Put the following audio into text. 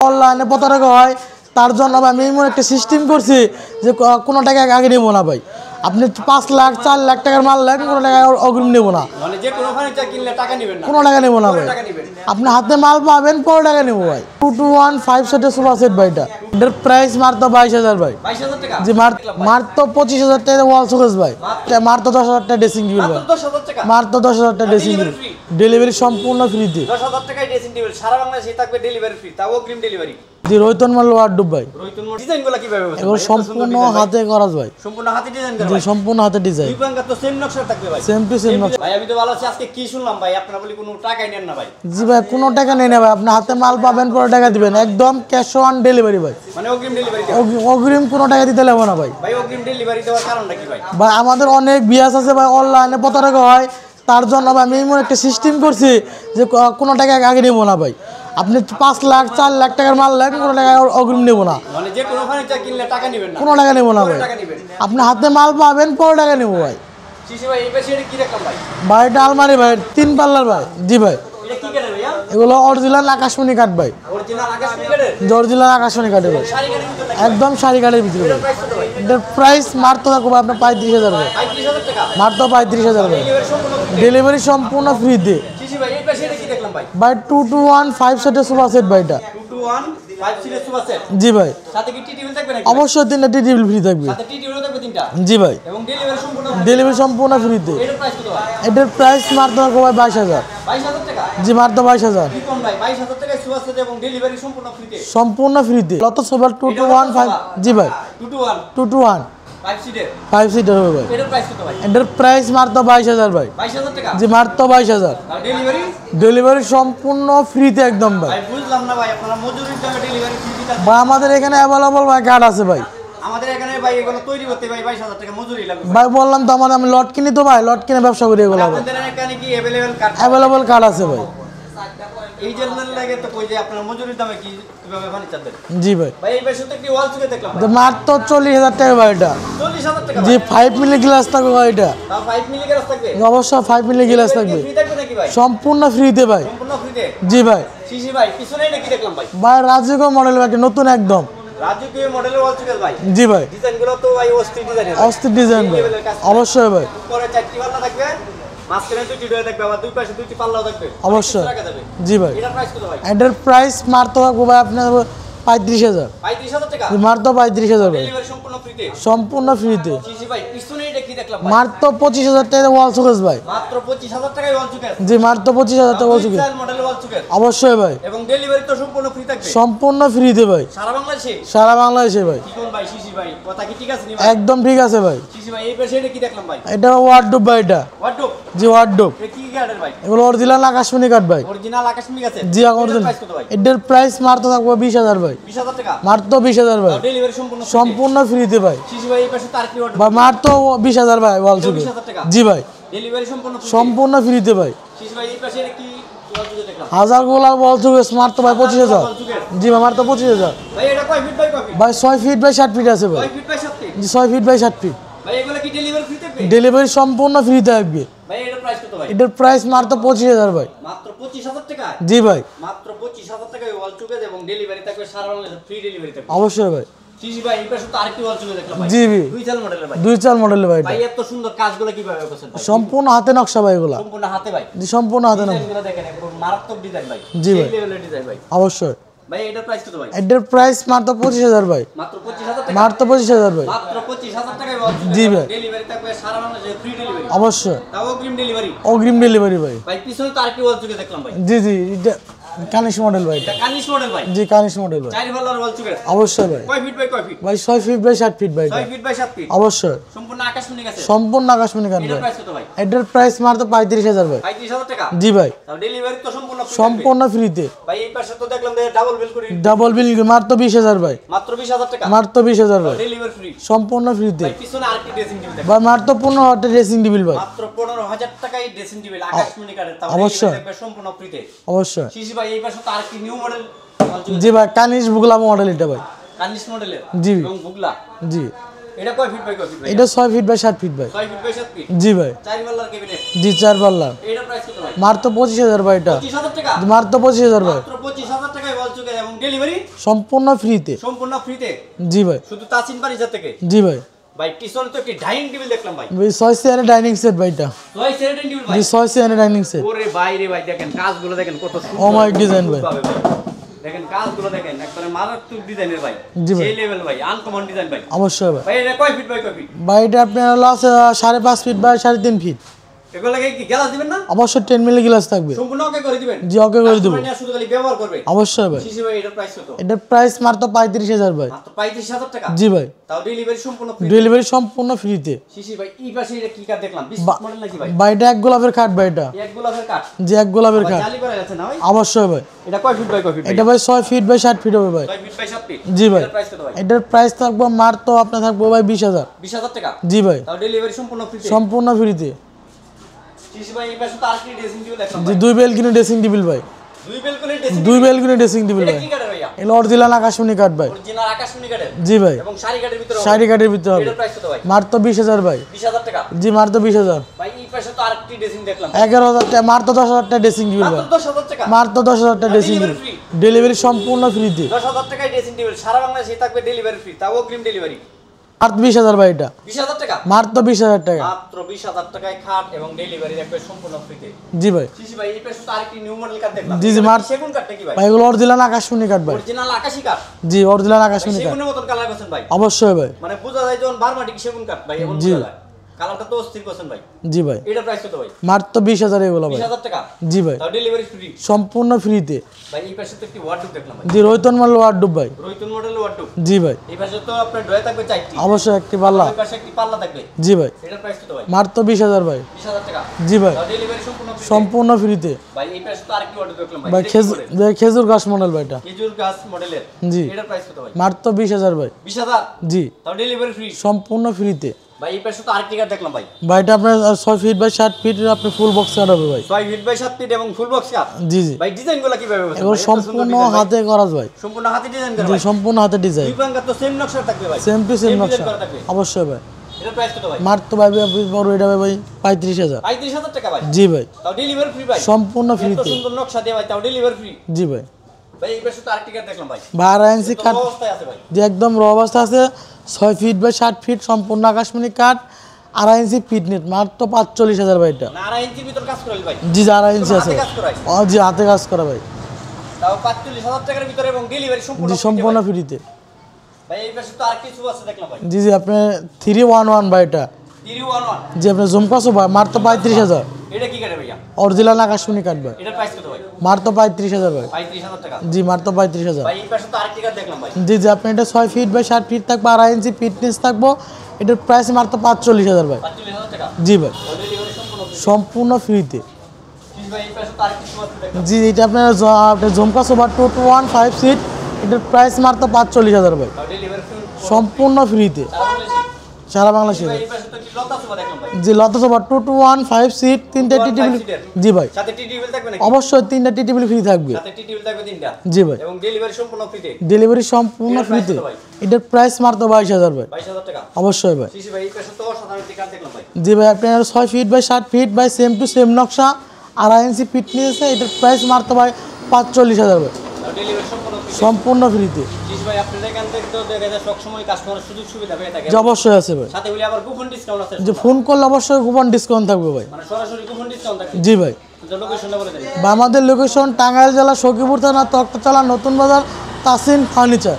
অনলাইনে প্রতারণা হয় তার জন্য আমি এমন একটা সিস্টেম করছি যে কোনো টাকা আগে নেব না ভাই। আপনি 5 লাখ 4 লাখ টাকার মাল লাগবে কোনো টাকা অগ্রিম নেব না, মানে যে কোনো ফার্নিচার কিনলে টাকা নেবেন না, কোনো টাকা নেব না ভাই। আপনি হাতে মাল পাবেন পরে টাকা নেব ভাই। 2215 সেটের সোফা সেট ভাই, এটার প্রাইস মাত্র 22,000 ভাই। 22,000 টাকা জি মাত্র 25,000 টাকা ওয়াল শোকেস ভাই, মাত্র 10,000 টাকা ড্রেসিং টেবিল ভাই, 10,000 টাকা মাত্র 10,000 টাকা ড্রেসিং টেবিল, ডেলিভারি সম্পূর্ণ ফ্রিতে। 10,000 টাকায় ড্রেসিং টেবিল সারা বাংলাদেশে থাকবে ডেলিভারি ফ্রি, তাও অগ্রিম ডেলিভারি। জি রয়তন মাল ওয়ার্ডরোব ভাই, রয়তন মাল ডিজাইনগুলো কিভাবে হবে? এগুলো সম্পূর্ণ হাতে করা ভাই, সম্পূর্ণ হাতে ডিজাইন করা জি ভাই, সম্পূর্ণ হাতে ডিজাইন, দুই প্রান্ত তো সেম নকশা থাকবে ভাই, সেম টু সেম নকশা ভাই। আমি তো ভালো আছি, আজকে কি শুনলাম ভাই আপনারা বলি কোনো টাকাই নেন না ভাই? জি ভাই কোনো টাকা নেই না ভাই, আপনি হাতে মাল পাবেন পরে টাকা দিবেন, একদম ক্যাশ অন ডেলিভারি ভাই, মানে অগ্রিম ডেলিভারি অগ্রিম কোনো টাকা দিতে লাগবে না ভাই। ভাই অগ্রিম ডেলিভারি দেওয়ার কারণটা কি ভাই? ভাই আমাদের অনেক বিয়াস আছে ভাই, অনলাইনে প্রতারণা হয় তার জন্য আমি এমন একটা সিস্টেম করছি যে কোনো টাকা আগে নেব না ভাই। আপনি 5 লাখ 4 লাখ টাকার মাল লাগবে কোনো টাকা অগ্রিম নেব না, মানে যে কোনো ফার্নিচার কিনলে টাকা নেবেন না, কোনো টাকা নেব না ভাই। টাকা নেবেন। আপনি হাতে মাল পাবেন পরে টাকা নেব ভাই। শিশি ভাই এই পাশে এটা কি রাখলাম ভাই? ভাই এটা আলমারি ভাই 3 পাল্লার ভাই। জি ভাই এটা কি কাটে ভাইয়া? এগুলো অরিজিনাল আকাশমণি কাঠ ভাই, অরিজিনাল আকাশমণি কাটে, অরিজিনাল আকাশমণি কাঠের ভাই, শাড়ি কাটে কিন্তু নাকি? একদম শাড়ি কাঠের ভিতরে ভাই। প্রাইস কত ভাই? এটার প্রাইস মাত্র থাকবে আপনার 35,000 ভাই, 35,000 টাকা মাত্র 35,000 ভাই, ডেলিভারি সম্পূর্ণ free। ডেলিভারি সম্পূর্ণ ফ্রিতে শিশি ভাই এই পাশে এটা কি দেখলাম ভাই? ভাই। 2215 সেটের সোফা সেট ভাই এটা। 2215 সিরিজ সোফা সেট, জি ভাই সাথে কি টি টেবিল থাকবে নাকি? অবশ্যই 3টা টি টেবিল ফ্রি থাকবে। সাথে টি টেবিল থাকবে 3টা, জি ভাই এবং ডেলিভারি সম্পূর্ণ ডেলিভারি সম্পূর্ণ ফ্রিতে। এটার প্রাইস কত ভাই? এটার প্রাইস মাত্র থাকবে ভাই 22,000। 22,000 টাকা জি মাত্র 22,000 কি কম ভাই? 22,000 টাকায় সোফা সেট এবং ডেলিভারি সম্পূর্ণ ফ্রিতে, সম্পূর্ণ ফ্রিতে। লত সোফা 2215। জি ভাই 221 221 5 সিটের, 5 সিটার হবে ভাই। এটার প্রাইস কত ভাই? এটার প্রাইস মাত্র 22,000 ভাই। 22,000 টাকা জি মাত্র 22,000। আর ডেলিভারি ডেলিভারি সম্পূর্ণ ফ্রিতে একদম ভাই। ভাই বুঝলাম না ভাই, আপনারা মজুরির দামে ডেলিভারি ফ্রি দিতে ভাই আমাদের এখানে অ্যাভেলেবল ভাই কার্ড আছে ভাই। আমাদের এখানে ভাই এগুলো তৈরি করতে ভাই 22,000 টাকা মজুরি লাগবে ভাই বললাম তো আমাদের, আমি লট কিনি তো ভাই, লট কিনে ব্যবসা করি এগুলো ভাই। আপনাদের এখানে কি अवेलेबल কার্ড? অ্যাভেলেবল কার্ড আছে ভাই। এই জন্য লাগে তো কই যে আপনারা মজুরির দামে কি কিভাবে ফার্নিচার দেন? জি ভাই ভাই এই পাশে তো একটি ওয়াল চুকে দেখলাম ভাই। তো মাত্র 40,000 টাকা ভাই এটা। 40,000 টাকা জি ভাই, 5 মিলি গ্লাস থাকবে ভাই এটা, তাও 5 মিলি গ্লাস থাকবে, অবশ্যই 5 মিলি গ্লাস থাকবে, ফ্রি থাকবে নাকি ভাই? সম্পূর্ণ ফ্রিতে ভাই। সম্পূর্ণ ফ্রিতে। জি ভাই শিশি ভাই পিছনে এটা কি দেখলাম ভাই? ভাই রাজকীয় মডেল ভাই, নতুন একদম। রাজকীয় মডেলের ওয়াল চুকে ভাই, জি ভাই ডিজাইনগুলো তো ভাই অস্থির ডিজাইনের, অস্থির ডিজাইন ভাই, অবশ্যই ভাই পরে চারটি পাল্লা থাকবে, মাঝখানে দুটি ডোর থাকবে, আবার দুই পাশে দুটি পাল্লাও থাকবে, অবশ্যই। রাখা যাবে। জি ভাই এটার প্রাইস কত ভাই? এটার প্রাইস মাত্র থাকবে ভাই আপনার 35,000। 35,000 টাকা মাত্র 35,000 ভাই, ডেলিভারি সম্পূর্ণ ফ্রিতে। সম্পূর্ণ ফ্রিতে। শিশি ভাই পিছনে এটা কি দেখলাম ভাই? মাত্র 25,000 টাকা ওয়াল শোকেস ভাই। মাত্র 25,000 টাকায় ওয়াল চুকে, জি মাত্র 25,000 টাকা ওয়াল শোকেস, মডেলের ওয়াল চুকে, অবশ্যই ভাই এবং ডেলিভারি তো সম্পূর্ণ ফ্রি থাকবে সম্পূর্ণ ফ্রিতে ভাই, সারা বাংলাদেশে। সারা বাংলাদেশে ভাই। কি কোন ভাই শিশি ভাই কথা কি ঠিক আছে নি ভাই? একদম ঠিক আছে ভাই। শিশি ভাই এই পাশে এটা কি দেখলাম ভাই? এটা ওয়ার্ডরোব ভাই এটা। ওয়ার্ডরোব, জি ওয়ার্ডরোব, এটা কি গার্ডের ভাই? এগুলো অরিজিনাল আকাশমণি কাঠ ভাই। অরিজিনাল আকাশমণি আছে। জি অরিজিনাল। প্রাইস কত ভাই? এটার প্রাইস মাত্র থাকবে 20,000 ভাই, 20,000 টাকা মাত্র 20,000 ভাই, ডেলিভারি সম্পূর্ণ free। সম্পূর্ণ ফ্রিতে ভাই। শিশি ভাই এই পাশে তার কি ওয়ার্ডরোব ভাই মাত্র 20,000 ভাই ওয়াল শোকেস। 20,000 টাকা জি ভাই ডেলিভারি সম্পূর্ণ free। সম্পূর্ণ ফ্রিতে ভাই। শিশি ভাই এই পাশে এটা কি ওয়াল চুকে দেখলাম? হাজার গোলার ওয়াল শোকেস মাত্র ভাই 25,000। ওয়াল চুকে। জি ভাই মাত্র 25,000 ভাই এটা কয় ফিট বাই কয় ফিট? ভাই 6 ফিট বাই 60 ফিট আছে ভাই। 6 ফিট বাই 7 ফিট। জি 6 ফিট বাই 60 ফিট। ভাই এগুলো কি ডেলিভারি ফ্রি থাকবে? ডেলিভারি সম্পূর্ণ ফ্রিতে থাকবে। ভাই এটার প্রাইস কত ভাই? এটার প্রাইস মাত্র 25,000 ভাই। মাত্র 25,000 টাকা জি ভাই মাত্র 25,000 টাকায় ওয়াল চুকে এবং ডেলিভারি থাকবে সারা বাংলাদেশে, ফ্রি ডেলিভারি থাকবে। অবশ্যই ভাই। শিশি ভাই এই পাশে তো আরেকটি ওয়াল চুকে দেখলাম ভাই। জি ভাই দুই চাল মডেলের ভাই। 2 মডেলের ভাই এটা। ভাই এত সুন্দর কাজগুলো কিভাবে করছেন ভাই? সম্পূর্ণ হাতে নকশা ভাই এগুলা। সম্পূর্ণ হাতে ভাই। জি সম্পূর্ণ হাতে নকশা, ডিজাইনগুলো দেখেন একদম মারাত্মক ডিজাইন ভাই। জি ভাই। সেই লেভেলের ডিজাইন ভাই। অবশ্যই। ভাই এটার প্রাইস কত ভাই? এটার প্রাইস মাত্র 25,000 ভাই, মাত্র 25,000 টাকা মাত্র 25,000 ভাই। মাত্র 25,000 টাকায় ওয়াল চুকে জি ভাই। ডেলিভারি থাকবে সারা বাংলাদেশে, ফ্রি ডেলিভারি, অবশ্যই তাও অগ্রিম ডেলিভারি। অগ্রিম ডেলিভারি ভাই। ভাই পিছনে তো আরেকটি ওয়াল চুকে দেখলাম ভাই। জি জি এটা কানিশ মডেল ভাই এটা। এটা কানিশ মডেল ভাই। জি কানিশ মডেল ভাই, 4 পাল্লার ওয়াল চুকে। অবশ্যই ভাই। কয় ফিট বাই কয় ফিট? ভাই 6 ফিট বাই 60 ফিট ভাই এটা। 6 ফিট বাই 7 ফিট। অবশ্যই সম্পূর্ণ আকাশমণি আছে। সম্পূর্ণ আকাশমণি কাঠ এটার ভাই। প্রাইস কত ভাই? এটার প্রাইস মাত্র 35,000 ভাই। 35,000 টাকা জি ভাই তাও ডেলিভারি তো সম্পূর্ণ free থাকবে। সম্পূর্ণ ফ্রিতে। ভাই এই পাশে তো দেখলাম যে ডাবল বিল করি, ডাবল বিল মাত্র 20,000 ভাই, মাত্র 20,000 টাকা মাত্র 20,000 ভাই, ডেলিভারি ফ্রি। সম্পূর্ণ ফ্রিতে। ভাই পিছনে আরেকটি ড্রেসিং টেবিল দেখলাম। ভাই মাত্র 15,000 ড্রেসিং টেবিল ভাই। মাত্র 15,000 টাকায় ড্রেসিং টেবিল আকাশমণি কাঠের, তাও অবশ্যই। ডেলিভারি থাকবে সম্পূর্ণ ফ্রিতে। অবশ্যই। শিশি ভাই এই পাশে তো আরেকটি নিউ মডেল জি ভাই কানিশ বুগলা মডেল এটা ভাই। কানিশ মডেলের জি। এবং বুগলা। জি এটা কয় ফিট বাই কয় ফিট ভাই? এটা 6 ফিট বাই 60 ফিট ভাই। 6 ফিট বাই 7 ফিট। জি ভাই 4 পাল্লার ক্যাবিনেট। জি 4 পাল্লা, এটার প্রাইস কত ভাই? মাত্র 25,000 ভাই এটা। 25,000 টাকা মাত্র 25,000 ভাই, মাত্র 25,000 টাকায় ওয়াল চুকে এবং ডেলিভারি সম্পূর্ণ ফ্রিতে। সম্পূর্ণ ফ্রিতে জি ভাই। শুধু তাসিন ফার্নিচার থেকে। জি ভাই। ভাই পিছনে তো একটি ডাইনিং টেবিল দেখলাম ভাই। ভাই 6 চেয়ারের ডাইনিং সেট ভাই এটা। 6 চেয়ারের ডাইনিং টেবিল ভাই। জি 6 চেয়ারের ডাইনিং সেট। ওরে ভাই রে ভাই দেখেন কাজগুলো দেখেন কত সুন্দর। অমায়িক ডিজাইন ভাই। দেখেন কাজগুলো দেখেন একবারে মারাত্মক ডিজাইনের ভাই। জি ভাই। সেই লেভেল ভাই আনকমন ডিজাইন ভাই। অবশ্যই ভাই। ভাই এটা কয় ফিট বাই কয় ফিট? ভাই এটা আপনার হলো আছে 5.5 ফিট বাই 3.5 ফিট। এগুলো লাগে কি গ্লাস দিবেন না? অবশ্যই 10 মিলি গ্লাস থাকবে। সম্পূর্ণ ওকে করে দিবেন? জি ওকে করে দেব। কাস্টমার শুধু খালি ব্যবহার করবে। অবশ্যই ভাই। শিশি ভাই এটার প্রাইস কত? এটার প্রাইস মাত্র 35,000 ভাই। মাত্র 35,000 টাকা? জি ভাই। তাও ডেলিভারি সম্পূর্ণ ফ্রি। ডেলিভারি সম্পূর্ণ ফ্রিতে। শিশি ভাই এই পাশে এটা কি কাঠ দেখলাম? বিস্কুট মডেল নাকি ভাই? ভাই এটা এক গোলাপের কাঠ ভাই এটা। এক গোলাপের কাঠ? জি এক গোলাপের কাঠ। জালি করা আছে না ভাই? অবশ্যই ভাই। এটা কয় ফিট বাই কয় ফিট? এটা ভাই 6 ফিট বাই 60 ফিট হবে ভাই। 6 ফিট বাই 7 ফিট। জি ভাই। এটার প্রাইস কত ভাই? এটার প্রাইস থাকবে মাত্র আপনার থাকবে ভাই 20,000। 20,000 টাকা? জি ভাই। তাও ডেলিভারি সম্পূর্ণ ফ্রিতে? সম্পূর্ণ ফ্রিতে। শিশি ভাই এই পাশে তো আরেকটি ড্রেসিং টেবিল দেখলাম জি ভাই। 2 বেলকনি ড্রেসিং টেবিল ভাই। 2 balcony dressing 2 balcony dressing table এটা ভাই। কি কাঠের ভাইয়া? এটা অরিজিনাল আকাশমণি কাঠ ভাই। অরিজিনাল আকাশমণি কাঠের? জি ভাই। এবং শাড়ি কাঠের ভিতরে? শাড়ি কাঠের ভিতরে হবে। এটার প্রাইস কত ভাই? মাত্র 20,000 ভাই। 20,000 টাকা? জি মাত্র 20,000। ভাই এই পাশে তো আরেকটি ড্রেসিং দেখলাম। 11,000 টাকা মাত্র 10,000 টাকা ড্রেসিং টেবিল ভাই। মাত্র 10,000 টাকা? মাত্র 10,000 টাকা dressing delivery table. Free? Delivery সম্পূর্ণ ফ্রিতে। 10,000 টাকায় ড্রেসিং টেবিল সারা বাংলাদেশে থাকবে ডেলিভারি ফ্রি, তাও অগ্রিম ডেলিভারি। মাত্র 20,000 ভাই এটা। 20,000 টাকা? মাত্র 20,000 টাকা। মাত্র 20,000 টাকায় খাট এবং ডেলিভারি থাকবে সম্পূর্ণ ফ্রিতে। জি ভাই। শিশি ভাই এই পাশে তো আরেকটি নিউ মডেল কাঠ দেখলাম। জি, জি, এটা মাত্র কি সেগুন কাঠ নাকি ভাই? ভাই এগুলো অরিজিনাল আকাশমণি কাঠ ভাই। অরিজিনাল আকাশী কাঠ? জি অরিজিনাল আকাশমণি কাঠ। সেগুনের মতন কালার করছেন ভাই? অবশ্যই ভাই। মানে বোঝা যায় যখন বারমাটিক সেগুন কাঠ ভাই এমন জি। বোঝা যায়। কালারটা তো অস্থির করছেন ভাই। জি ভাই। এটার প্রাইস কত ভাই? মাত্র 20,000 এগুলো ভাই। 20,000 টাকা? জি ভাই। তাও ডেলিভারি ফ্রি? সম্পূর্ণ ফ্রিতে। ভাই এই পাশে তো একটি ওয়ার্ডরোব দেখলাম ভাই। জি রোহিতন মাল ওয়ার্ডরোব ভাই। রোহিতন মডেল ওয়ার্ডরোব? জি ভাই। এই পাশে তো আপনার ড্রয়ার থাকবে 4টি। অবশ্যই একটি পাল্লা। ওই পাশে একটি পাল্লা থাকবে। জি ভাই। এটার প্রাইস কত ভাই? মাত্র 20,000 ভাই। 20,000 টাকা? জি ভাই। তাও ডেলিভারি সম্পূর্ণ ফ্রি? সম্পূর্ণ ফ্রিতে। ভাই এই পাশে তো আরেকটি ওয়ার্ডরোব দেখলাম ভাই। ভাই এটা কি model? ভাই খেজুর গাছ মডেল ভাই এটা। খেজুর গাছ মডেলের? জি। এটার প্রাইস কত ভাই? মাত্র 20,000 ভাই। 20,000? জি তাও ডেলিভারি ফ্রি? সম্পূর্ণ ফ্রিতে। ভাই এই পাশে তো আরেকটি কাঠ দেখলাম ভাই। ভাই এটা আপনার 6 ফিট বাই 60 ফিট আপনি ফুল বক্স কাঠ হবে ভাই। 6 ফিট বাই 7 ফিট এবং ফুল বক্স কাঠ? জি জি। ভাই ডিজাইনগুলো কিভাবে বলছেন এগুলো ভাই? এত সুন্দর সম্পূর্ণ design ভাই। হাতে করা ভাই। সম্পূর্ণ হাতে ডিজাইন করা জি ভাই? সম্পূর্ণ হাতে ডিজাইন। দুই পাঙ্গা তো সেম নকশা থাকবে ভাই? সেম টু সেম Same নকশা। design করা থাকবে? অবশ্যই ভাই। এটার প্রাইস কত ভাই? মাত্র ভাই বড় এটা ভাই 35,000। 35,000 টাকা ভাই? জি ভাই। তাও ডেলিভারি ফ্রি ভাই? সম্পূর্ণ এত ফ্রিতে। সুন্দর নকশা দিয়ে ভাই তাও ডেলিভারি ফ্রি? জি ভাই। ভাই এই পাশে তো আরেকটি কাঠ দেখলাম ভাই। 12 ইঞ্চি তো কাঠ অবস্থায় আছে ভাই? যে একদম র অবস্থা আছে 6 ফিট বাই 60 ফিট সম্পূর্ণ আকাশমণি কাঠ 2.5 ইঞ্চি ফিট নেট মাত্র 45,000 ভাই এটা। না 2.5 ইঞ্চির ভিতর কাজ করাইল ভাই? জি 2.5 ইঞ্চি হাতে আছে। কাজ করাই? জি হাতে কাজ করা ভাই। তাও 45,000 টাকার ভিতরে এবং ডেলিভারি সম্পূর্ণ জি free সম্পূর্ণ ভাই। ফ্রিতে। ভাই এই পাশে তো আরেকটি শু আছে দেখলাম ভাই। জি জি আপনি 311 ভাই এটা। 311? জি আপনি জুমকাসো ভাই মাত্র 35,000। এটা কি কাঠে ভাইয়া? অরিজিনাল আকাশমণি কাঠ ভাই। এটার প্রাইস কত ভাই? মাত্র 35,000 ভাই। 35,000 টাকা? জি মাত্র 35,000। ভাই এই পাশে তো আরেকটি কাঠ দেখলাম ভাই। জি জি আপনি এটা 6 ফিট বাই 60 ফিট থাকবে 2.5 ইঞ্চি ফিটনেস থাকবো এটার প্রাইস মাত্র 45,000 ভাই। 45,000 টাকা? জি ভাই ডেলিভারি সম্পূর্ণ free? সম্পূর্ণ ফ্রিতে। ঠিক ভাই এই পাশে তো আরেকটি শু আছে দেখলাম। জি এটা আপনার আপনার জমকা সোফা 215 সিট এটার প্রাইস মাত্র 45,000 ভাই। তাও ডেলিভারি ফ্রি? সম্পূর্ণ ফ্রিতে সারা বাংলাদেশে। ভাই এই পাশে তো কি লতা সোফা দেখলাম ভাই। জি লতা সোফা 215 সিট 3টা টি 215 টেবিল। সিটের? জি ভাই সাথে টি টেবিল থাকবে নাকি? অবশ্যই 3টা টি টেবিল ফ্রি থাকবে। সাথে টি টেবিল থাকবে 3টা? জি ভাই এবং ডেলিভারি সম্পূর্ণ ফ্রিতে? ডেলিভারি সম্পূর্ণ এটার price ফ্রিতে। কত ভাই? এটার প্রাইস মাত্র 22,000 ভাই। 22,000 টাকা? অবশ্যই ভাই। শিশি ভাই এই পাশে তো অসাধারণ একটি কাঠ দেখলাম ভাই। জি ভাই আপনার 6 feet by 60 feet by same to same নকশা 2.5 ইঞ্চি ফিটনেস আছে এটার প্রাইস মাত্র ভাই 45,000 ভাই। তাও ডেলিভারি সম্পূর্ণ ফ্রি? সম্পূর্ণ ফ্রিতে। শিশি ভাই আপনাদের এখান থেকে তো দেখা যায় সবসময় কাস্টমারের সুযোগ সুবিধা পেয়ে থাকে। জি অবশ্যই আছে ভাই। সাথে বলি আবার কুপন ডিসকাউন্ট আছে? যে ফোন করলে অবশ্যই কুপন ডিসকাউন্ট থাকবে ভাই। মানে সরাসরি কুপন ডিসকাউন্ট থাকে? জি ভাই। লোকেশনটা বলে দেন। বা আমাদের লোকেশন টাঙ্গাইল জেলা সখীপুর থানা তক্তাচালা নতুন বাজার তাসিন ফার্নিচার।